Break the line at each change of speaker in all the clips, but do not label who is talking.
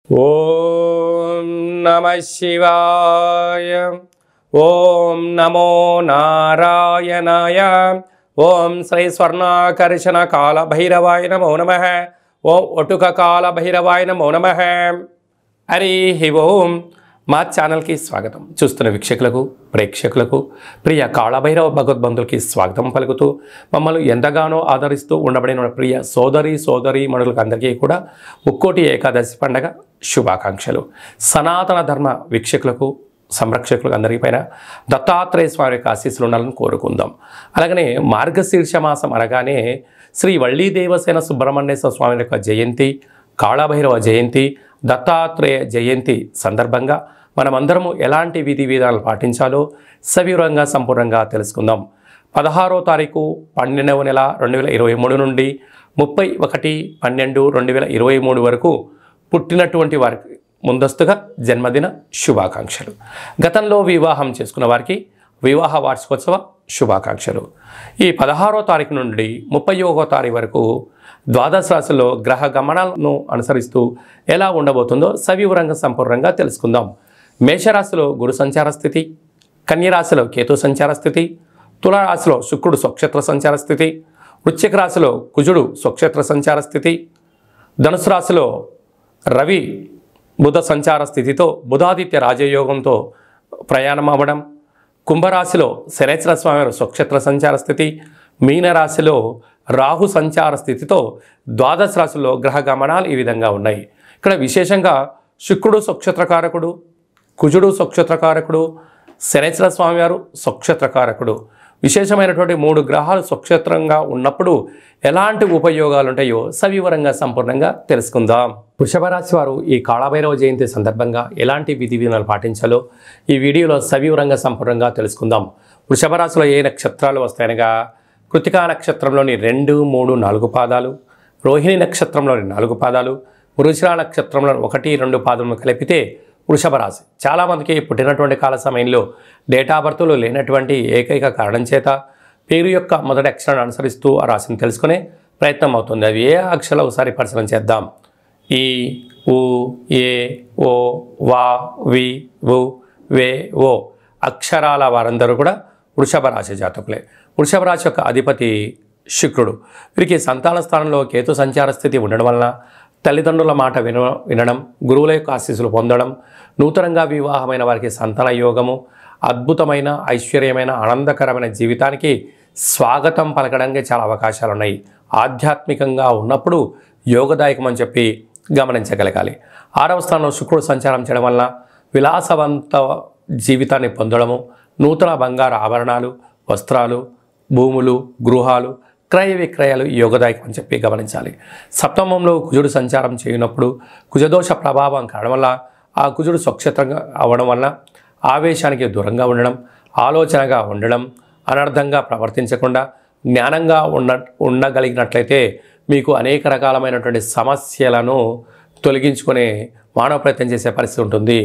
ఓం నమః శివాయ. ఓం నమో నారాయణాయ. ఓం శ్రీ స్వర్ణాకర్షణ కాల భైరవాయ నమో నమః. ఓం ఒటుక కాల భైరవాయ నమో నమః. హరి ఓం. మా ఛానల్కి స్వాగతం. చూస్తున్న వీక్షకులకు, ప్రేక్షకులకు, ప్రియ కాళభైరవ భగవద్బంధులకి స్వాగతం పలుకుతూ మమ్మల్ని ఎంతగానో ఆదరిస్తూ ఉండబడిన ప్రియ సోదరి మనులకు అందరికీ కూడా ముక్కోటి ఏకాదశి పండగ శుభాకాంక్షలు. సనాతన ధర్మ వీక్షకులకు, సంరక్షకులకు అందరికీ పైన దత్తాత్రేయ స్వామి యొక్క ఆశీస్సులు ఉండాలని కోరుకుందాం. అలాగనే మార్గశీర్ష మాసం అనగానే శ్రీ వల్లి దేవసేన సుబ్రహ్మణ్యేశ్వర స్వామి యొక్క జయంతి, కాళభైరవ జయంతి, దత్తాత్రేయ జయంతి సందర్భంగా మనమందరము ఎలాంటి విధి విధానాలు పాటించాలో సవివరంగా సంపూర్ణంగా తెలుసుకుందాం. 16వ తారీఖు 12వ నెల 2023 నుండి 31/12/2023 వరకు పుట్టినటువంటి వారికి ముందస్తుగా జన్మదిన శుభాకాంక్షలు. గతంలో వివాహం చేసుకున్న వారికి వివాహ వార్షికోత్సవ శుభాకాంక్షలు. ఈ 16వ తారీఖు నుండి 31వ తారీఖు వరకు ద్వాదశ రాశుల్లో గ్రహ గమనాలను అనుసరిస్తూ ఎలా ఉండబోతుందో సవివరంగా సంపూర్ణంగా తెలుసుకుందాం. మేషరాశిలో గురు సంచార స్థితి, కన్యరాశిలో కేతు సంచార స్థితి, తులారాశిలో శుక్రుడు స్వక్షేత్ర సంచార స్థితి, వృశ్చిక రాశిలో కుజుడు స్వక్షేత్ర సంచార స్థితి, ధనుసు రాశిలో రవి బుధ సంచార స్థితితో బుధాదిత్య రాజయోగంతో ప్రయాణం అవ్వడం, కుంభరాశిలో శనేశ్వర స్వామి స్వక్షేత్ర సంచార స్థితి, మీనరాశిలో రాహు సంచార స్థితితో ద్వాదశ రాశుల్లో గ్రహ గమనాలు ఈ విధంగా ఉన్నాయి. ఇక్కడ విశేషంగా శుక్రుడు స్వక్షేత్రకారకుడు, కుజుడు స్వక్షేత్రకారకుడు, శనేశ్వర స్వామి వారు స్వక్షేత్రకారకుడు. విశేషమైనటువంటి 3 గ్రహాలు స్వక్షేత్రంగా ఉన్నప్పుడు ఎలాంటి ఉపయోగాలు ఉంటాయో సవివరంగా సంపూర్ణంగా తెలుసుకుందాం. వృషభ రాశి వారు ఈ కాళభైరవ జయంతి సందర్భంగా ఎలాంటి విధి విధానాలు పాటించాలో ఈ వీడియోలో సవివరంగా సంపూర్ణంగా తెలుసుకుందాం. వృషభ రాశిలో ఏ నక్షత్రాలు వస్తాయనగా కృతికా నక్షత్రంలోని 2, 3, 4 పాదాలు, రోహిణి నక్షత్రంలోని 4 పాదాలు, మృగశిర నక్షత్రంలోని 1, 2 పాదములు కలిపితే వృషభ రాశి. చాలామందికి పుట్టినటువంటి కాల సమయంలో డేట్ ఆఫ్ బర్త్లు లేనటువంటి ఏకైక కారణం చేత పేరు యొక్క మొదటి అక్షరాన్ని అనుసరిస్తూ ఆ రాశిని తెలుసుకునే ప్రయత్నం అవుతుంది. అవి ఏ అక్షరాలు ఒకసారి పరిశీలన చేద్దాం. ఈ, ఉ, ఏ, ఓ, వా, వి, వు, వే, ఓ అక్షరాల వారందరూ కూడా వృషభ రాశి జాతకులే. వృషభ రాశి యొక్క అధిపతి శుక్రుడు. వీరికి సంతాన స్థానంలో కేతు సంచార స్థితి ఉండడం వలన తల్లిదండ్రుల మాట వినడం, గురువుల యొక్క ఆశీస్సులు పొందడం, నూతనంగా వివాహమైన వారికి సంతాన యోగము, అద్భుతమైన ఐశ్వర్యమైన ఆనందకరమైన జీవితానికి స్వాగతం పలకడానికి చాలా అవకాశాలు ఉన్నాయి. ఆధ్యాత్మికంగా ఉన్నప్పుడు యోగదాయకం అని చెప్పి గమనించగలగాలి. 6వ స్థానంలో శుక్రుడు సంచారం చేయడం వలన విలాసవంత జీవితాన్ని పొందడము, నూతన బంగారు ఆభరణాలు, వస్త్రాలు, భూములు, గృహాలు, క్రయ విక్రయాలు యోగదాయకం అని చెప్పి గమనించాలి. సప్తమంలో కుజుడు సంచారం చేయనప్పుడు కుజదోష ప్రభావం కావడం వల్ల ఆ కుజుడు స్వక్షేత్రంగా అవ్వడం వల్ల ఆవేశానికి దూరంగా ఉండడం, ఆలోచనగా ఉండడం, అనర్థంగా ప్రవర్తించకుండా జ్ఞానంగా ఉండగలిగినట్లయితే మీకు అనేక రకాలమైనటువంటి సమస్యలను తొలగించుకునే మానవ ప్రయత్నం చేసే పరిస్థితి ఉంటుంది.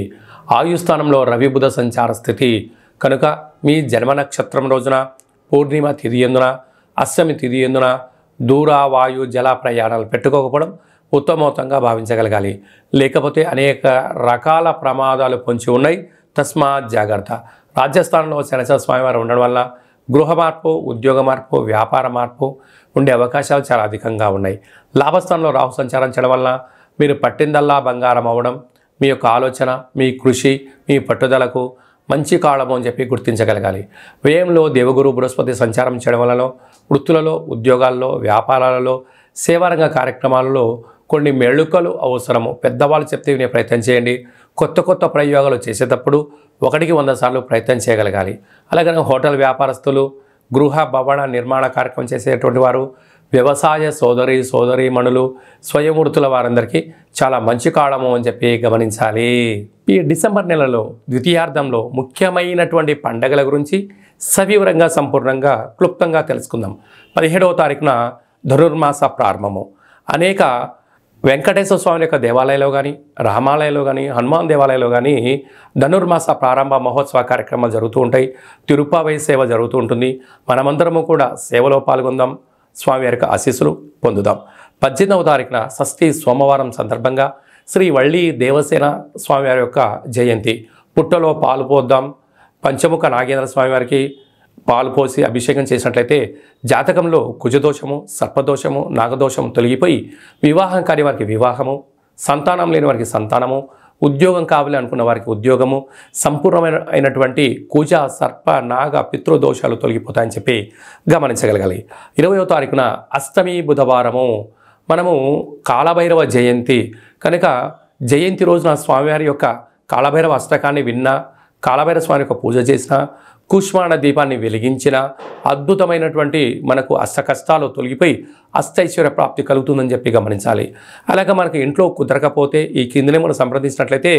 ఆయుస్థానంలో రవి బుధ సంచార స్థితి కనుక మీ జన్మ నక్షత్రం రోజున పూర్ణిమ తిథి ఎందున, అష్టమి తిథి ఎందున దూర వాయు జల ప్రయాణాలు పెట్టుకోకపోవడం ఉత్తమోత్తంగా భావించగలగాలి. లేకపోతే అనేక రకాల ప్రమాదాలు పొంచి ఉన్నాయి. తస్మాత్ జాగ్రత్త. రాజస్థాన్లో శనేశ్వర స్వామివారు ఉండడం వల్ల గృహ మార్పు, ఉద్యోగ మార్పు, వ్యాపార మార్పు ఉండే అవకాశాలు చాలా అధికంగా ఉన్నాయి. లాభస్థానంలో రాహు సంచారం చేయడం వల్ల మీరు పట్టిందల్లా బంగారం అవ్వడం, మీ యొక్క ఆలోచన, మీ కృషి, మీ పట్టుదలకు మంచి కాలము అని చెప్పి గుర్తించగలగాలి. వ్యయంలో దేవగురు బృహస్పతి సంచారం చేయడం వల్ల వృత్తులలో, ఉద్యోగాల్లో, వ్యాపారాలలో, సేవారంగ కార్యక్రమాలలో కొన్ని మెళుకలు అవసరము. పెద్దవాళ్ళు చెప్తే వినే ప్రయత్నం చేయండి. కొత్త ప్రయోగాలు చేసేటప్పుడు 1కి 100 సార్లు ప్రయత్నం చేయగలగాలి. అలాగే హోటల్ వ్యాపారస్తులు, గృహ భవన నిర్మాణ కార్యక్రమం చేసేటువంటి వారు, వ్యవసాయ సోదరీమణులు, స్వయం వృత్తుల వారందరికీ చాలా మంచి కాలము అని చెప్పి గమనించాలి. ఈ డిసెంబర్ నెలలో ద్వితీయార్థంలో ముఖ్యమైనటువంటి పండగల గురించి సవివరంగా సంపూర్ణంగా క్లుప్తంగా తెలుసుకుందాం. 17వ తారీఖున ధనుర్మాస ప్రారంభము. అనేక వెంకటేశ్వర స్వామి యొక్క దేవాలయంలో కానీ, రామాలయంలో కానీ, హనుమాన్ దేవాలయంలో కానీ ధనుర్మాస ప్రారంభ మహోత్సవ కార్యక్రమాలు జరుగుతూ ఉంటాయి. తిరుపావై సేవ జరుగుతూ ఉంటుంది. మనమందరము కూడా సేవలో పాల్గొందాం, స్వామి వారి యొక్క ఆశీస్సులు పొందుదాం. 18వ తారీఖున షష్ఠి సోమవారం సందర్భంగా శ్రీ వల్లి దేవసేన స్వామివారి యొక్క జయంతి. పుట్టలో పాలు పోద్దాం, పంచముఖ నాగేంద్ర స్వామివారికి పాలు పోసి అభిషేకం చేసినట్లయితే జాతకంలో కుజదోషము, సర్పదోషము, నాగదోషము తొలగిపోయి వివాహం కాని వారికి వివాహము, సంతానం లేని వారికి సంతానము, ఉద్యోగం కావాలి అనుకున్న వారికి ఉద్యోగము, సంపూర్ణమైనటువంటి కుజ, సర్ప, నాగ, పితృదోషాలు తొలగిపోతాయని చెప్పి గమనించగలగాలి. 20వ తారీఖున అష్టమి బుధవారము మనము కాలభైరవ జయంతి కనుక జయంతి రోజున స్వామివారి యొక్క కాలభైరవ అష్టకాన్ని విన్నా, కాలభైరవ స్వామి యొక్క పూజ చేసిన, కూష్మాండ దీపాన్ని వెలిగించిన అద్భుతమైనటువంటి మనకు అష్ట కష్టాలు తొలగిపోయి అష్టైశ్వర్య ప్రాప్తి కలుగుతుందని చెప్పి గమనించాలి. అలాగే మనకు ఇంట్లో కుదరకపోతే ఈ కిందనే మనం సంప్రదించినట్లయితే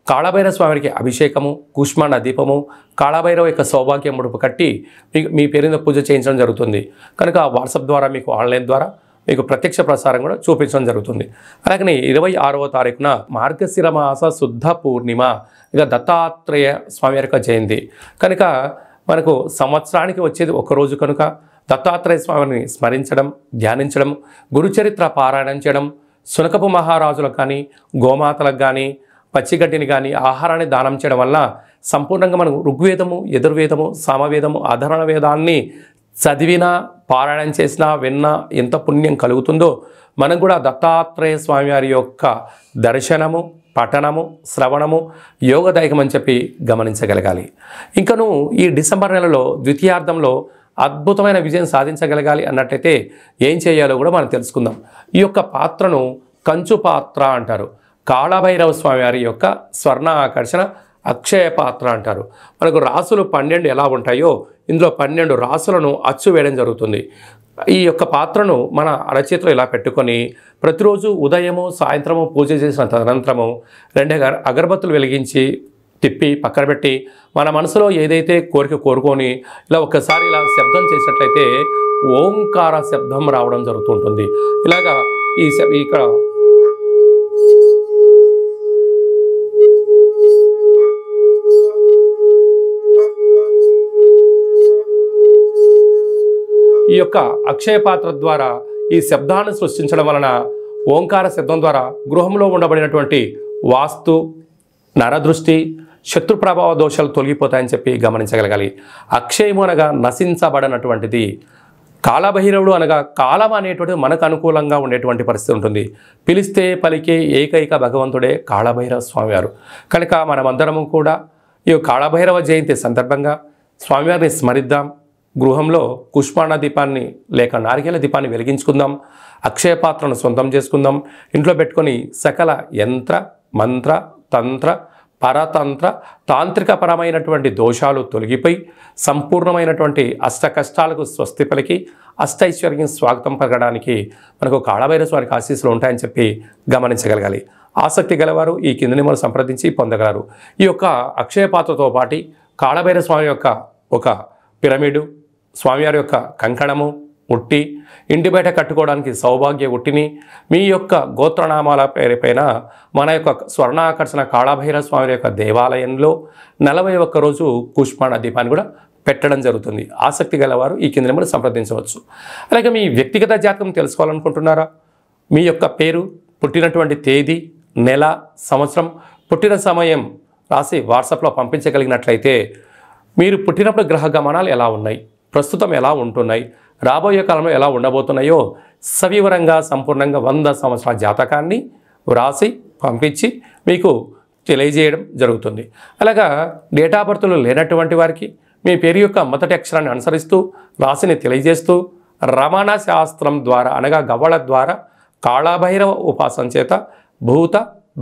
కాళభైరవ స్వామికి అభిషేకము, కూష్మాండ దీపము, కాళభైరవ యొక్క సౌభాగ్య ముడుపు కట్టి మీ పేరున పూజ చేయించడం జరుగుతుంది. కనుక వాట్సాప్ ద్వారా మీకు ఆన్లైన్ ద్వారా మీకు ప్రత్యక్ష ప్రసారం కూడా చూపించడం జరుగుతుంది. అలాగనే 26వ తారీఖున మార్గశిర మాస శుద్ధ పూర్ణిమ, ఇక దత్తాత్రేయ స్వామి యొక్క జయంతి కనుక మనకు సంవత్సరానికి వచ్చేది ఒకరోజు కనుక దత్తాత్రేయ స్వామిని స్మరించడం, ధ్యానించడం, గురుచరిత్ర పారాయణం చేయడం, శునకపు మహారాజులకు కానీ, గోమాతలకు కానీ, పచ్చిగడ్డిని కానీ ఆహారాన్ని దానం చేయడం వల్ల సంపూర్ణంగా మనం ఋగ్వేదము, యజుర్వేదము, సామవేదము, అధర్వణ వేదాన్ని చదివినా, పారాయణం చేసినా, విన్నా ఎంత పుణ్యం కలుగుతుందో మనం కూడా దత్తాత్రేయ స్వామి వారి యొక్క దర్శనము, పఠనము, శ్రవణము యోగదాయకమని చెప్పి గమనించగలగాలి. ఇంకను ఈ డిసెంబర్ నెలలో ద్వితీయార్థంలో అద్భుతమైన విజయం సాధించగలగాలి అన్నట్లయితే ఏం చేయాలో కూడా మనం తెలుసుకుందాం. ఈ యొక్క పాత్రను కంచు పాత్ర అంటారు. కాళభైరవ స్వామి వారి యొక్క స్వర్ణ ఆకర్షణ అక్షయ పాత్ర అంటారు. మనకు రాసులు 12 ఎలా ఉంటాయో ఇందులో 12 రాసులను అచ్చు వేయడం జరుగుతుంది. ఈ యొక్క పాత్రను మన అరచేతిలో ఇలా పెట్టుకొని ప్రతిరోజు ఉదయము, సాయంత్రము పూజ చేసిన తదనంతరము 2 అగరబత్తులు వెలిగించి తిప్పి పక్కన పెట్టి మన మనసులో ఏదైతే కోరిక కోరుకొని ఇలా ఒక్కసారి ఇలా శబ్దం చేసినట్లయితే ఓంకార శబ్దం రావడం జరుగుతుంటుంది. ఇలాగా ఇక్కడ ఈ యొక్క అక్షయ పాత్ర ద్వారా ఈ శబ్దాన్ని సృష్టించడం వలన ఓంకార శబ్దం ద్వారా గృహంలో ఉండబడినటువంటి వాస్తు, నరదృష్టి, శత్రు ప్రభావ దోషాలు తొలగిపోతాయని చెప్పి గమనించగలగాలి. అక్షయము అనగా నశించబడినటువంటిది, కాళభైరవుడు అనగా కాలం అనేటువంటిది మనకు అనుకూలంగా ఉండేటువంటి పరిస్థితి ఉంటుంది. పిలిస్తే పలికే ఏకైక భగవంతుడే కాళభైరవ స్వామివారు. కనుక మనమందరము కూడా ఈ కాళభైరవ జయంతి సందర్భంగా స్వామివారిని స్మరిద్దాం. గృహంలో కూష్మాండ దీపాన్ని లేక నారికేల దీపాన్ని వెలిగించుకుందాం. అక్షయ పాత్రను సొంతం చేసుకుందాం. ఇంట్లో పెట్టుకొని సకల యంత్ర, మంత్ర, తంత్ర, పరతంత్ర, తాంత్రికపరమైనటువంటి దోషాలు తొలగిపోయి సంపూర్ణమైనటువంటి అష్ట కష్టాలకు స్వస్తి పలికి అష్టైశ్వర్యం స్వాగతం పలకడానికి మనకు కాళభైరవ స్వామికి ఆశీస్సులు ఉంటాయని చెప్పి గమనించగలగాలి. ఆసక్తి గలవారు ఈ కింద నెంబర్ సంప్రదించి పొందగలరు. ఈ యొక్క అక్షయ పాత్రతో పాటు కాళభైరవ స్వామి యొక్క ఒక పిరమిడు, స్వామివారి యొక్క కంకణము, ఉట్టి, ఇంటి బయట కట్టుకోవడానికి సౌభాగ్య ఉట్టిని మీ యొక్క గోత్రనామాల పేరుపైన మన యొక్క స్వర్ణాకర్షణ కాళభైరవ స్వామి యొక్క దేవాలయంలో 41 రోజు కూష్మాండ దీపాన్ని కూడా పెట్టడం జరుగుతుంది. ఆసక్తి గలవారు ఈ కింద నెంబర్ సంప్రదించవచ్చు. అలాగే మీ వ్యక్తిగత జాతకం తెలుసుకోవాలనుకుంటున్నారా? మీ యొక్క పేరు, పుట్టినటువంటి తేదీ, నెల, సంవత్సరం, పుట్టిన సమయం రాసి వాట్సాప్లో పంపించగలిగినట్లయితే మీరు పుట్టినప్పుడు గ్రహ గమనాలు ఎలా ఉన్నాయి, ప్రస్తుతం ఎలా ఉంటున్నాయి, రాబోయే కాలంలో ఎలా ఉండబోతున్నాయో సవివరంగా సంపూర్ణంగా 100 సంవత్సరాల జాతకాన్ని వ్రాసి పంపించి మీకు తెలియజేయడం జరుగుతుంది. అలాగా డేట్ ఆఫ్ బర్త్లు లేనటువంటి వారికి మీ పేరు యొక్క మొదటి అక్షరాన్ని అనుసరిస్తూ రాశిని తెలియజేస్తూ రమణ శాస్త్రం ద్వారా అనగా గవ్వళ ద్వారా కాళభైరవ ఉపాసన చేత భూత,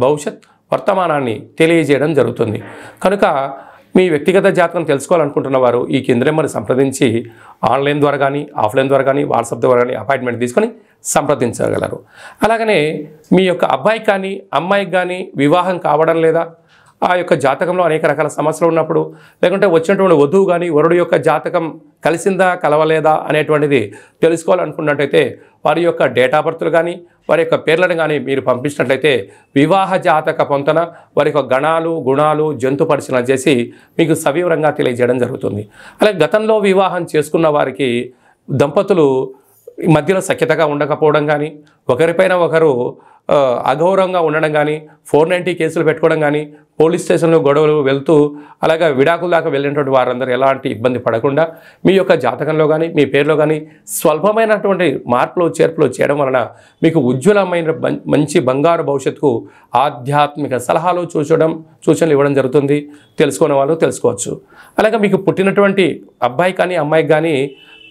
భవిష్యత్, వర్తమానాన్ని తెలియజేయడం జరుగుతుంది. కనుక మీ వ్యక్తిగత జాతకం తెలుసుకోవాలనుకుంటున్న వారు ఈ కింద నెంబర్ని సంప్రదించి ఆన్లైన్ ద్వారా కానీ, ఆఫ్లైన్ ద్వారా కానీ, వాట్సాప్ ద్వారా కానీ అపాయింట్మెంట్ తీసుకొని సంప్రదించగలరు. అలాగనే మీ యొక్క అబ్బాయికి కానీ, అమ్మాయికి కానీ వివాహం కావడం లేదా, ఆ యొక్క జాతకంలో అనేక రకాల సమస్యలు ఉన్నప్పుడు, లేకుంటే వచ్చినటువంటి వధువు కానీ వరుడు యొక్క జాతకం కలిసిందా కలవలేదా అనేటువంటిది తెలుసుకోవాలనుకున్నట్టయితే వారి యొక్క డేట్ ఆఫ్ బర్త్లు కానీ వారి యొక్క పేర్లను కానీ మీరు పంపించినట్లయితే వివాహ జాతక పొంతన వారి యొక్క గణాలు, గుణాలు, జంతు పరిశీలన చేసి మీకు సవివరంగా తెలియజేయడం జరుగుతుంది. అలాగే గతంలో వివాహం చేసుకున్న వారికి దంపతులు మధ్యలో సఖ్యతగా ఉండకపోవడం కానీ, ఒకరిపైన ఒకరు అగౌరవంగా ఉండడం కానీ 490 కేసులు పెట్టుకోవడం కానీ పోలీస్ స్టేషన్లో గొడవలు వెళ్తూ అలాగే విడాకుల దాకా వెళ్ళినటువంటి వారందరూ ఎలాంటి ఇబ్బంది పడకుండా మీ యొక్క జాతకంలో కానీ మీ పేరులో కానీ స్వల్పమైనటువంటి మార్పులు చేర్పులు చేయడం వలన మీకు ఉజ్వలమైన మంచి బంగారు భవిష్యత్తుకు ఆధ్యాత్మిక సలహాలు సూచనలు ఇవ్వడం జరుగుతుంది. తెలుసుకునే వాళ్ళు తెలుసుకోవచ్చు. అలాగే మీకు పుట్టినటువంటి అబ్బాయి కానీ అమ్మాయికి కానీ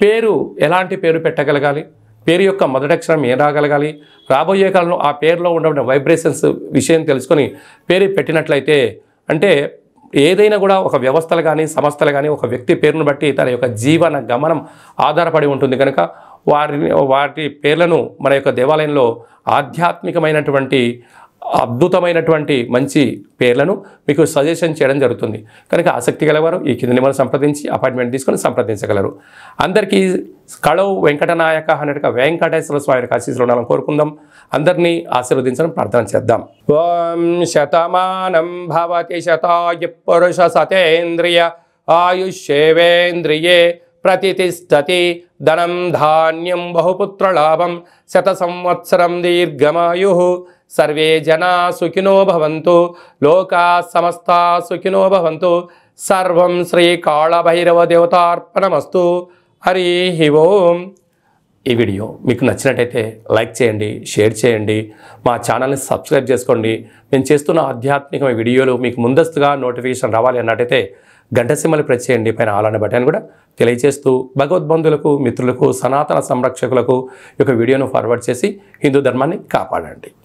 పేరు ఎలాంటి పేరు పెట్టగలగాలి, పేరు యొక్క మొదటి అక్షరం ఏం రాగలగాలి, రాబోయే కాలంలో ఆ పేరులో ఉన్న వైబ్రేషన్స్ విషయం తెలుసుకొని పేరు పెట్టినట్లయితే అంటే ఏదైనా కూడా ఒక వ్యవస్థలు కానీ సంస్థలు కానీ ఒక వ్యక్తి పేరును బట్టి తన యొక్క జీవన గమనం ఆధారపడి ఉంటుంది కనుక వాటి పేర్లను మన యొక్క దేవాలయంలో ఆధ్యాత్మికమైనటువంటి అద్భుతమైనటువంటి మంచి పేర్లను మీకు సజెషన్ చేయడం జరుగుతుంది. కనుక ఆసక్తి గలవారు ఈ కింద నెంబర్ సంప్రదించి అపాయింట్మెంట్ తీసుకొని సంప్రదించగలరు. అందరికీ కళవు వెంకటనాయక అన్నట్టుగా వెంకటేశ్వర స్వామి ఆశీస్సులు ఉండాలని కోరుకుందాం. అందరినీ ఆశీర్వదించడం ప్రార్థన చేద్దాం. ఓం శతమానం భవతి శతాయు పురుష సతేంద్రియ ఆయుష్యేవేంద్రియే ప్రతిష్టతి ధనం ధాన్యం బహుపుత్రలాభం శత సంవత్సరం దీర్ఘమాయు. సర్వే జనా సుఖినో భవంతు, లోకా సమస్తా సుఖినో భవంతు. సర్వం శ్రీ కాళభైరవ దేవతార్పణమస్తు. హరి ఓం. ఈ వీడియో మీకు నచ్చినట్టయితే లైక్ చేయండి, షేర్ చేయండి, మా ఛానల్ని సబ్స్క్రైబ్ చేసుకోండి. మేము చేస్తున్న ఆధ్యాత్మిక వీడియోలు మీకు ముందస్తుగా నోటిఫికేషన్ రావాలి అన్నట్టయితే గంట సింబల్ ప్రెస్ చేయండి, పైన ఆల్ అనే బటన్ కూడా తెలియజేస్తూ భగవద్బంధులకు, మిత్రులకు, సనాతన సంరక్షకులకు ఈ యొక్క వీడియోను ఫార్వర్డ్ చేసి హిందూ ధర్మాన్ని కాపాడండి.